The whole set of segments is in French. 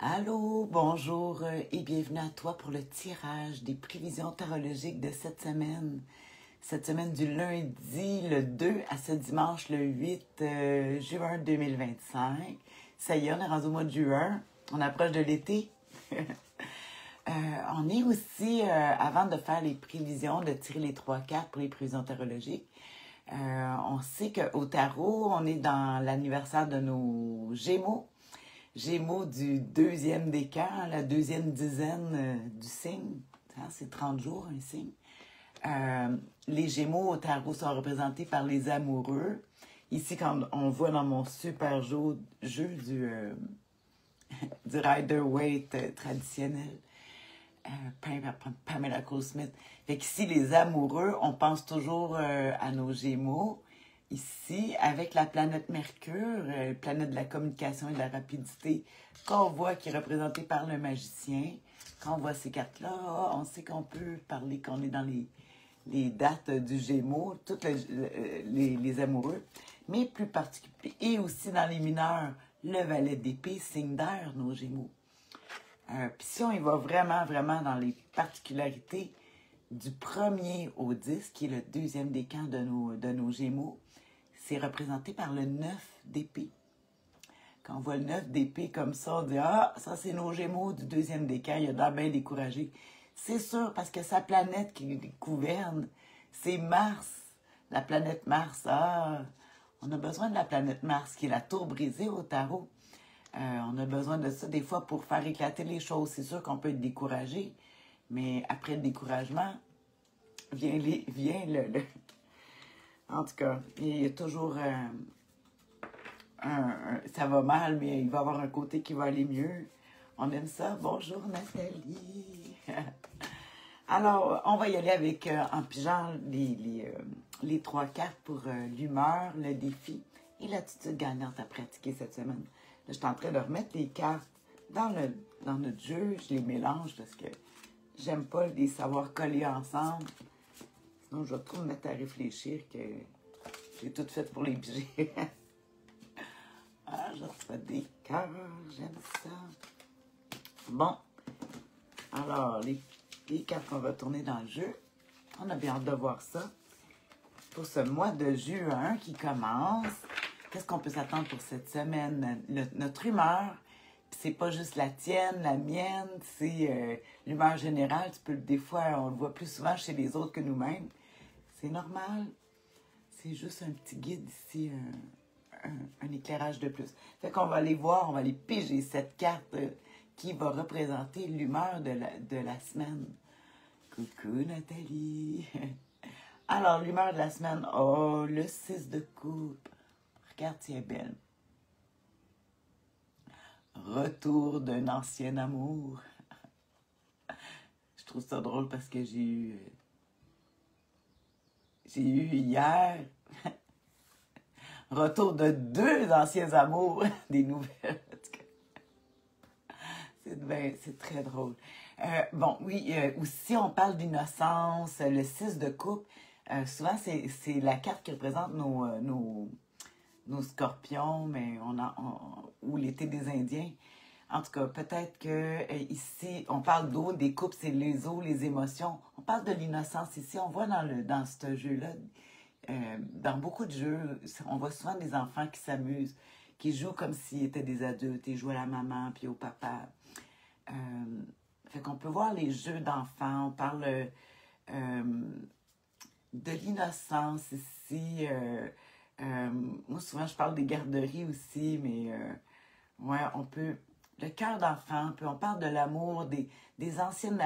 Allô, bonjour et bienvenue à toi pour le tirage des prévisions tarologiques de cette semaine. Cette semaine du lundi le 2 à ce dimanche le 8 juin 2025. Ça y est, on est rendu au mois de juin. On approche de l'été. On est aussi, avant de faire les prévisions, de tirer les 3 cartes pour les prévisions tarologiques, on sait qu'au tarot, on est dans l'anniversaire de nos Gémeaux. Gémeaux du deuxième décan, la deuxième dizaine du signe. Hein, c'est 30 jours, un signe. Les Gémeaux au tarot sont représentés par les amoureux. Ici, quand on voit dans mon super jeu du Rider-Waite traditionnel, Pamela Cole-Smith. Fait qu'ici, les amoureux, on pense toujours à nos Gémeaux. Ici, avec la planète Mercure, planète de la communication et de la rapidité, qu'on voit qui est représentée par le magicien, quand on voit ces cartes-là, on sait qu'on peut parler, qu'on est dans les dates du Gémeaux, toutes les amoureux, mais plus particulièrement, et aussi dans les mineurs, le valet d'épée, signe d'air, nos Gémeaux. Puis si on y va vraiment, vraiment dans les particularités du 1er au 10, qui est le deuxième décan de nos Gémeaux, c'est représenté par le 9 d'épée. Quand on voit le 9 d'épée comme ça, on dit « Ah, ça c'est nos Gémeaux du deuxième décan, il a l'air bien découragé. » C'est sûr, parce que sa planète qui gouverne, c'est Mars. La planète Mars, on a besoin de la planète Mars, qui est la tour brisée au tarot. On a besoin de ça des fois pour faire éclater les choses. C'est sûr qu'on peut être découragé, mais après le découragement, vient le... En tout cas, il y a toujours ça va mal, mais il va y avoir un côté qui va aller mieux. On aime ça. Bonjour Nathalie. Alors, on va y aller avec, en pigeant les 3 cartes pour l'humeur, le défi et l'attitude gagnante à pratiquer cette semaine. Là, je suis en train de remettre les cartes dans notre jeu. Je les mélange parce que j'aime pas les savoir coller ensemble. Sinon, je vais trop me mettre à réfléchir que j'ai tout fait pour les piger. Je reçois des cœurs. J'aime ça. Bon. Alors, les cartes qu'on va tourner dans le jeu. On a bien hâte de voir ça. Pour ce mois de juin qui commence, qu'est-ce qu'on peut s'attendre pour cette semaine? Notre humeur, c'est pas juste la tienne, la mienne, c'est l'humeur générale. Des fois, on le voit plus souvent chez les autres que nous-mêmes. C'est normal. C'est juste un petit guide ici, un éclairage de plus. Fait qu'on va aller voir, on va aller piger cette carte qui va représenter l'humeur de la semaine. Coucou Nathalie! Alors, l'humeur de la semaine, le 6 de coupe. Regarde, si elle est belle. Retour d'un ancien amour. Je trouve ça drôle parce que j'ai eu hier retour de 2 anciens amours, des nouvelles. C'est très drôle. Bon, oui, aussi on parle d'innocence, le 6 de coupe. Souvent, c'est la carte qui représente nos scorpions, mais ou l'été des Indiens. En tout cas, peut-être que ici, on parle d'eau, des coupes, c'est les eaux, les émotions. On parle de l'innocence ici. On voit dans ce jeu-là, dans beaucoup de jeux, on voit souvent des enfants qui s'amusent, qui jouent comme s'ils étaient des adultes. Ils jouent à la maman puis au papa. Fait qu'on peut voir les jeux d'enfants. On parle de l'innocence ici. Moi, souvent, je parle des garderies aussi, mais ouais, on peut... Le cœur d'enfant, on parle de l'amour, des anciennes...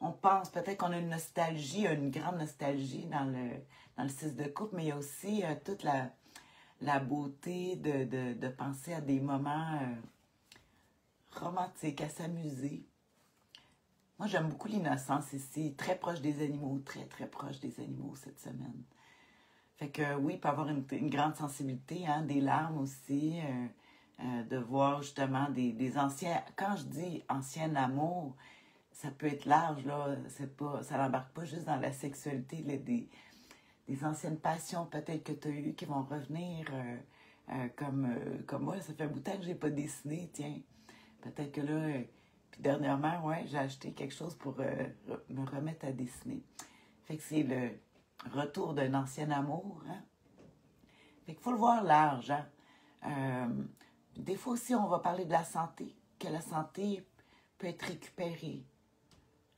on pense peut-être qu'on a une nostalgie, une grande nostalgie dans le 6 de coupe, mais il y a aussi toute la beauté de penser à des moments romantiques, à s'amuser. Moi, j'aime beaucoup l'innocence ici, très proche des animaux, très, très proche des animaux cette semaine. Fait que oui, il peut y avoir une grande sensibilité, hein, des larmes aussi, de voir justement des anciens... Quand je dis ancien amour, ça peut être large, là, ça n'embarque pas juste dans la sexualité, là, des anciennes passions peut-être que tu as eues qui vont revenir comme moi. Ça fait un bout de temps que je n'ai pas dessiné, tiens. Peut-être que là, puis dernièrement, ouais, j'ai acheté quelque chose pour me remettre à dessiner. Fait que c'est le retour d'un ancien amour, hein? Fait qu'il faut le voir large, hein? Des fois aussi, on va parler de la santé, que la santé peut être récupérée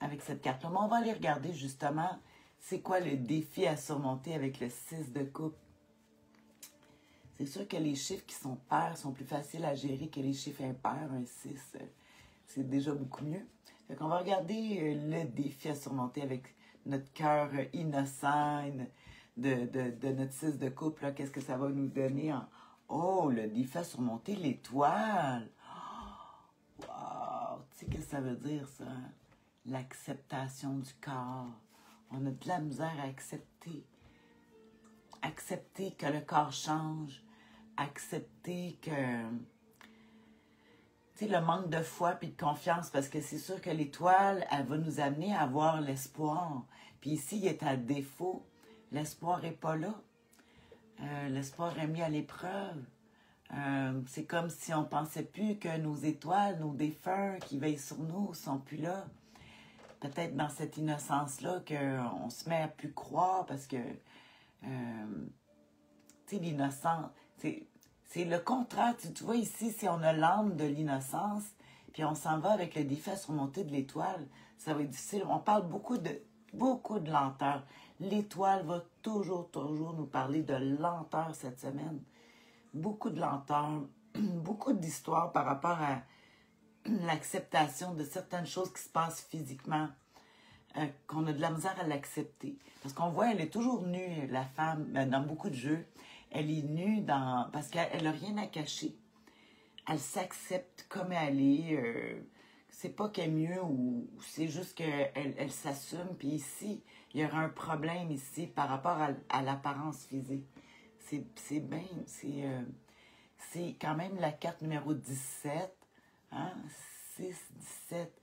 avec cette carte-là. Mais on va aller regarder justement, c'est quoi le défi à surmonter avec le 6 de coupe. C'est sûr que les chiffres qui sont pairs sont plus faciles à gérer que les chiffres impairs. Un 6, c'est déjà beaucoup mieux. Fait qu'on va regarder le défi à surmonter avec notre cœur innocent de notre 6 de couple. Qu'est-ce que ça va nous donner en... Oh, le défi à surmonter l'étoile. Oh, wow! Tu sais qu'est-ce que ça veut dire, ça? L'acceptation du corps. On a de la misère à accepter. Accepter que le corps change. Accepter que... Tu sais, le manque de foi puis de confiance, parce que c'est sûr que l'étoile, elle va nous amener à avoir l'espoir. Puis ici, il est à défaut. L'espoir n'est pas là. L'espoir est mis à l'épreuve. C'est comme si on ne pensait plus que nos étoiles, nos défunts qui veillent sur nous, ne sont plus là. Peut-être dans cette innocence-là qu'on se met à plus croire parce que, tu sais, l'innocence, c'est le contraire. Tu vois ici, si on a l'âme de l'innocence, puis on s'en va avec le défi à surmonter de l'étoile, ça va être difficile. On parle beaucoup de lenteur. L'étoile va toujours nous parler de lenteur cette semaine. Beaucoup de lenteur, beaucoup d'histoires par rapport à l'acceptation de certaines choses qui se passent physiquement, qu'on a de la misère à l'accepter. Parce qu'on voit, elle est toujours nue, la femme, dans beaucoup de jeux. Elle est nue parce qu'elle n'a rien à cacher. Elle s'accepte comme elle est. C'est pas qu'elle est mieux ou c'est juste qu'elle s'assume. Puis ici, il y aura un problème ici par rapport à l'apparence physique. C'est bien, c'est quand même la carte numéro 17. Hein? 6, 17.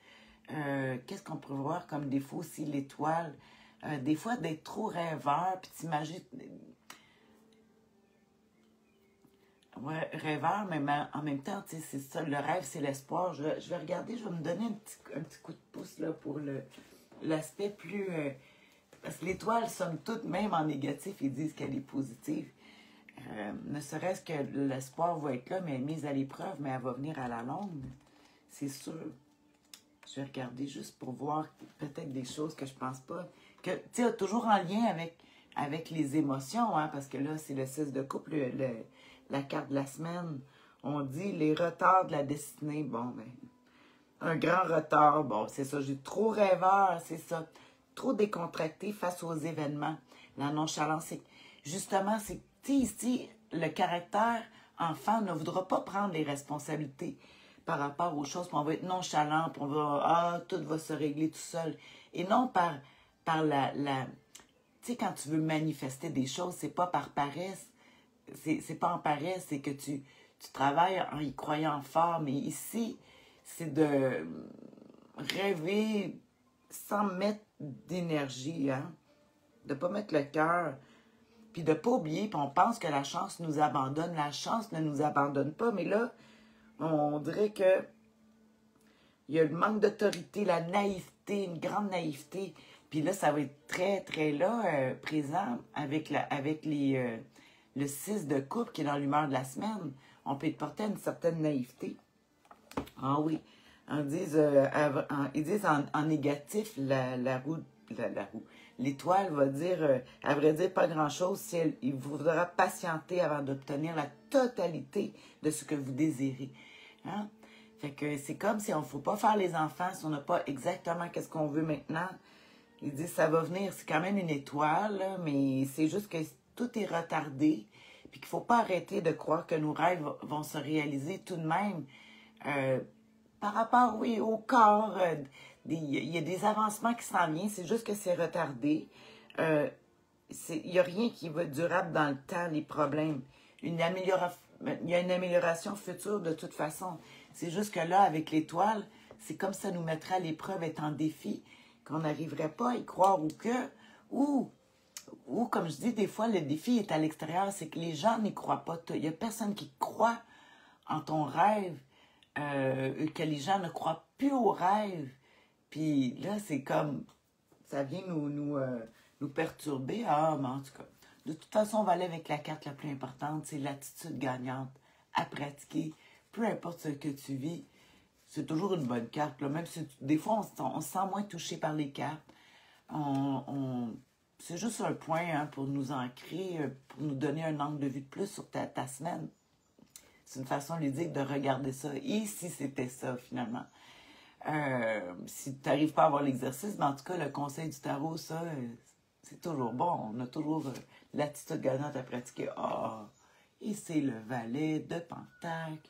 Qu'est-ce qu'on peut voir comme défaut aussi, l'étoile? Des fois, d'être trop rêveur, puis t'imagines... Ouais, rêveur, mais en même temps, tu sais, c'est ça, le rêve, c'est l'espoir. Je vais regarder, je vais me donner un petit coup de pouce là, pour l'aspect plus... parce que l'étoile, somme toute, même en négatif, ils disent qu'elle est positive. Ne serait-ce que l'espoir va être là, mais mise à l'épreuve, mais elle va venir à la longue. C'est sûr. Je vais regarder juste pour voir peut-être des choses que je pense pas. Que, tu sais, toujours en lien avec les émotions, hein, parce que là, c'est le 6 de couple, la carte de la semaine. On dit les retards de la destinée. Bon, ben, un grand retard. Bon, c'est ça. J'ai trop rêveur, c'est ça. Trop décontracté face aux événements. La nonchalance, c'est justement, c'est, tu sais, ici, le caractère enfant ne voudra pas prendre les responsabilités par rapport aux choses, puis on va être nonchalant, puis on va, tout va se régler tout seul. Et non par tu sais, quand tu veux manifester des choses, c'est pas par paresse, c'est pas en paresse, c'est que tu travailles en y croyant fort, mais ici, c'est de rêver sans mettre d'énergie, hein, de pas mettre le cœur, puis de pas oublier, puis on pense que la chance nous abandonne. La chance ne nous abandonne pas, mais là, on dirait que il y a le manque d'autorité, la naïveté, une grande naïveté. Puis là, ça va être très, très là, présent avec le 6 de coupe qui est dans l'humeur de la semaine. On peut être porté à une certaine naïveté. Ah oui. Ils disent en négatif, la roue. L'étoile va dire, à vrai dire, pas grand-chose si il vous faudra patienter avant d'obtenir la totalité de ce que vous désirez. Hein? Fait que c'est comme si on ne faut pas faire les enfants si on n'a pas exactement qu'est-ce qu'on veut maintenant. Ils disent ça va venir, c'est quand même une étoile, là, mais c'est juste que tout est retardé, puis qu'il ne faut pas arrêter de croire que nos rêves vont se réaliser tout de même. Par rapport, oui, au corps, il y a des avancements qui s'en viennent, c'est juste que c'est retardé. Il n'y a rien qui va être durable dans le temps, les problèmes. Il y a une amélioration future de toute façon. C'est juste que là, avec l'étoile, c'est comme ça nous mettrait à l'épreuve, être en défi, qu'on n'arriverait pas à y croire ou comme je dis, des fois, le défi est à l'extérieur, c'est que les gens n'y croient pas. Il n'y a personne qui croit en ton rêve. que les gens ne croient plus aux rêves. Puis là, c'est comme, ça vient nous perturber. Ah, mais en tout cas, de toute façon, on va aller avec la carte la plus importante, c'est l'attitude gagnante à pratiquer. Peu importe ce que tu vis, c'est toujours une bonne carte. Là. Même si des fois, on se sent moins touché par les cartes. C'est juste un point hein, pour nous ancrer, pour nous donner un angle de vue de plus sur ta semaine. C'est une façon ludique de regarder ça. Et si c'était ça, finalement? Si tu n'arrives pas à avoir l'exercice, mais en tout cas, le conseil du tarot, ça, c'est toujours bon. On a toujours l'attitude gagnante à pratiquer. Ah, et c'est le valet de Pentacle.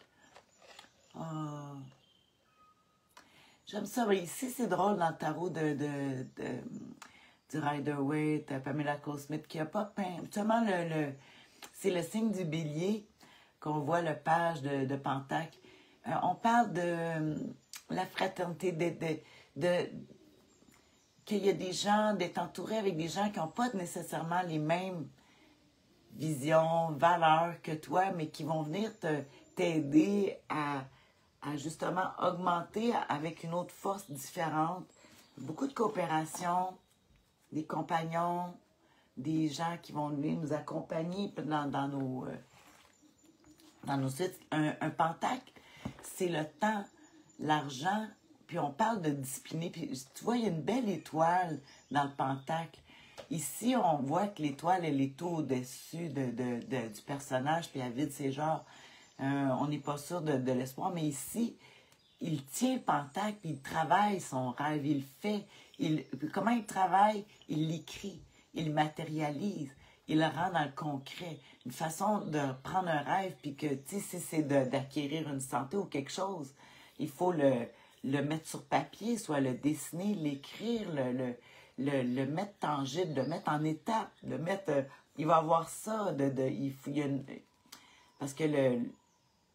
Ah, j'aime ça. Mais ici, c'est drôle dans le tarot du Rider-Waite, Pamela Cole-Smith, qui n'a pas peint. Justement, c'est le signe du bélier qu'on voit le page de Pentacle. On parle de la fraternité, qu'il y a des gens, d'être entouré avec des gens qui n'ont pas nécessairement les mêmes visions, valeurs que toi, mais qui vont venir t'aider à justement augmenter avec une autre force différente. Beaucoup de coopération, des compagnons, des gens qui vont venir nous accompagner dans nos sites. Un pentacle, c'est le temps, l'argent, puis on parle de discipliner. Puis tu vois, il y a une belle étoile dans le pentacle. Ici, on voit que l'étoile, elle est tout au-dessus du personnage, puis elle vide ses genres. On n'est pas sûr de l'espoir, mais ici, il tient le pentacle, puis il travaille son rêve, il le fait. Comment il travaille? Il l'écrit, il le matérialise, il le rend dans le concret. Une façon de prendre un rêve, puis que, tu sais, si c'est d'acquérir une santé ou quelque chose, il faut le mettre sur papier, soit le dessiner, l'écrire, le mettre tangible, le mettre en étape, le mettre... il va avoir ça, parce que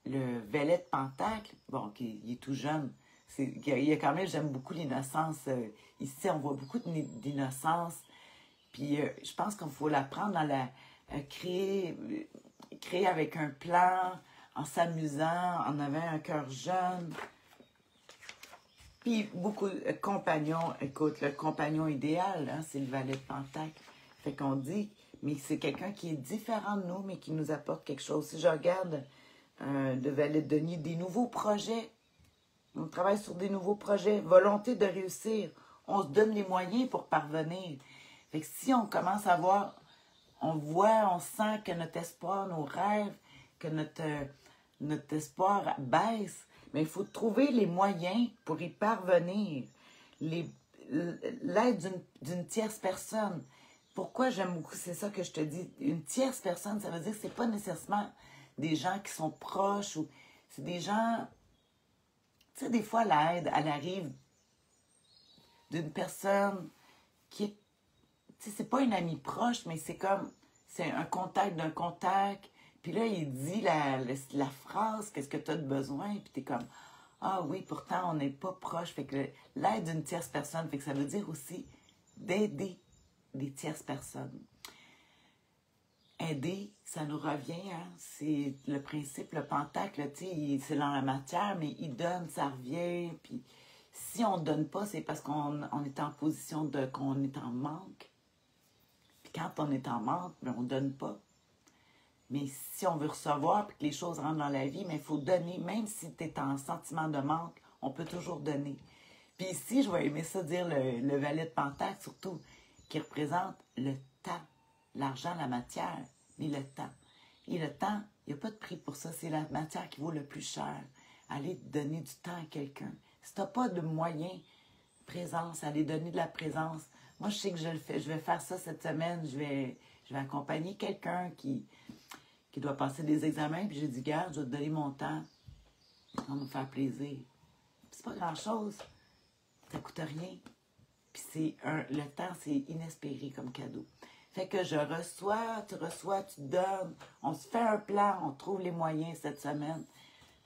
le valet de Pentacle, bon, il est tout jeune, il y a quand même, j'aime beaucoup l'innocence. Ici, on voit beaucoup d'innocence. Puis je pense qu'il faut l'apprendre créer avec un plan, en s'amusant, en ayant un cœur jeune. Puis beaucoup de compagnons, écoute, le compagnon idéal, hein, c'est le valet de Pentacle. Fait qu'on dit, mais c'est quelqu'un qui est différent de nous, mais qui nous apporte quelque chose. Si je regarde le valet de denier, des nouveaux projets, on travaille sur des nouveaux projets, volonté de réussir, on se donne les moyens pour parvenir. Fait que si on commence à voir, on voit, on sent que notre espoir, nos rêves, que notre espoir baisse, mais il faut trouver les moyens pour y parvenir. L'aide d'une tierce personne. Pourquoi j'aime beaucoup, c'est ça que je te dis, une tierce personne, ça veut dire que c'est pas nécessairement des gens qui sont proches, ou c'est des gens, tu sais, des fois l'aide, elle arrive d'une personne qui est, tu sais, c'est pas une amie proche, mais c'est comme, c'est un contact d'un contact, puis là, il dit la phrase, qu'est-ce que tu as de besoin, puis tu es comme, ah oui, pourtant, on n'est pas proche. Fait que l'aide d'une tierce personne, fait que ça veut dire aussi d'aider des tierces personnes. Aider, ça nous revient, hein? C'est le principe, le pentacle, tu sais, c'est dans la matière, mais il donne, ça revient, puis si on ne donne pas, c'est parce qu'on est en position qu'on est en manque. Puis quand on est en manque, ben, on ne donne pas. Mais si on veut recevoir et que les choses rentrent dans la vie, mais il faut donner. Même si tu es en sentiment de manque, on peut toujours donner. Puis ici, je vais aimer ça dire le valet de Pentacle, surtout, qui représente le temps. L'argent, la matière, mais le temps. Et le temps, il n'y a pas de prix pour ça. C'est la matière qui vaut le plus cher. Aller donner du temps à quelqu'un. Si tu n'as pas de moyens, présence, aller donner de la présence. Moi, je sais que je le fais. Je vais faire ça cette semaine. Je vais accompagner quelqu'un qui doit passer des examens, puis j'ai dit, garde, je vais te donner mon temps, ça va me faire plaisir. C'est pas grand-chose, ça coûte rien. Puis le temps, c'est inespéré comme cadeau. Fait que je reçois, tu donnes, on se fait un plan, on trouve les moyens cette semaine.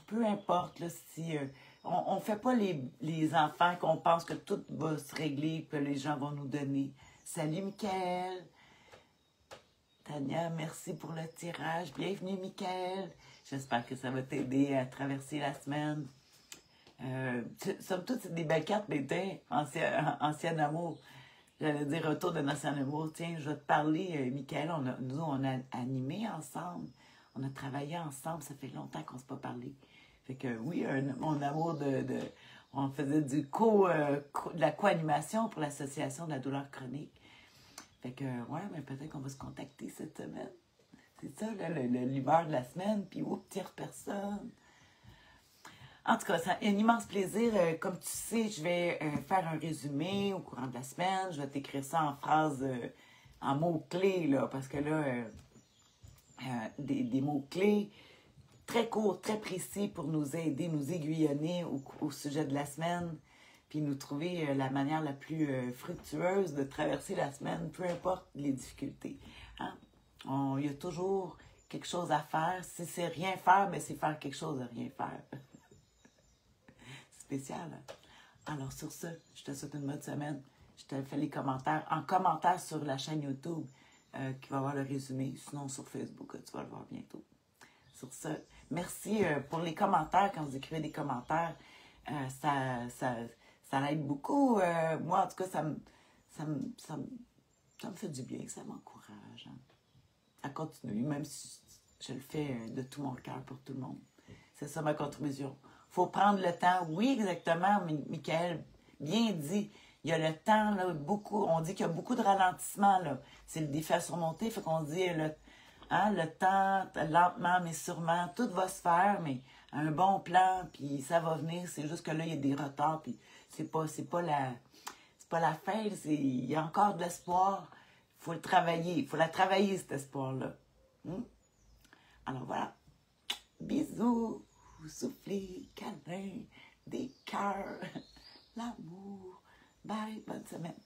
Peu importe, là, si on fait pas les enfants qu'on pense que tout va se régler, que les gens vont nous donner. Salut, Michael! Tania, merci pour le tirage. Bienvenue, Michael. J'espère que ça va t'aider à traverser la semaine. Somme toute, c'est des belles cartes, mais ancien amour. J'allais dire retour de ancien amour. Tiens, je vais te parler, Michael, nous, on a animé ensemble. On a travaillé ensemble. Ça fait longtemps qu'on ne s'est pas parlé. Fait que oui, mon amour on faisait de la co-animation pour l'Association de la douleur chronique. Fait que, ouais, mais peut-être qu'on va se contacter cette semaine. C'est ça, l'humeur de la semaine. Puis, oups, tire personne. En tout cas, c'est un immense plaisir. Comme tu sais, je vais faire un résumé au courant de la semaine. Je vais t'écrire ça en phrases, en mots-clés, là, parce que là, des mots-clés très courts, très précis pour nous aider, nous aiguillonner au sujet de la semaine, puis nous trouver la manière la plus fructueuse de traverser la semaine, peu importe les difficultés. Hein? Il y a toujours quelque chose à faire. Si c'est rien faire, mais c'est faire quelque chose de rien faire. Spécial. Hein? Alors sur ce, je te souhaite une bonne semaine. Je te fais les commentaires, en commentaire sur la chaîne YouTube qui va avoir le résumé. Sinon sur Facebook, tu vas le voir bientôt. Sur ce, merci pour les commentaires. Quand vous écrivez des commentaires, ça aide beaucoup. Moi, en tout cas, ça me fait du bien, ça m'encourage à continuer, même si je le fais de tout mon cœur pour tout le monde. C'est ça ma contribution. Il faut prendre le temps. Oui, exactement, Michael, bien dit. Il y a le temps, là, on dit qu'il y a beaucoup de ralentissement, là. C'est le défi à surmonter, fait qu'on dit le temps, lentement mais sûrement, tout va se faire, mais un bon plan, puis ça va venir. C'est juste que là, il y a des retards, puis c'est pas la fin, il y a encore de l'espoir. Il faut le travailler, il faut la travailler, cet espoir-là. Alors voilà. Bisous, soufflez, câlins, des cœurs, l'amour. Bye, bonne semaine.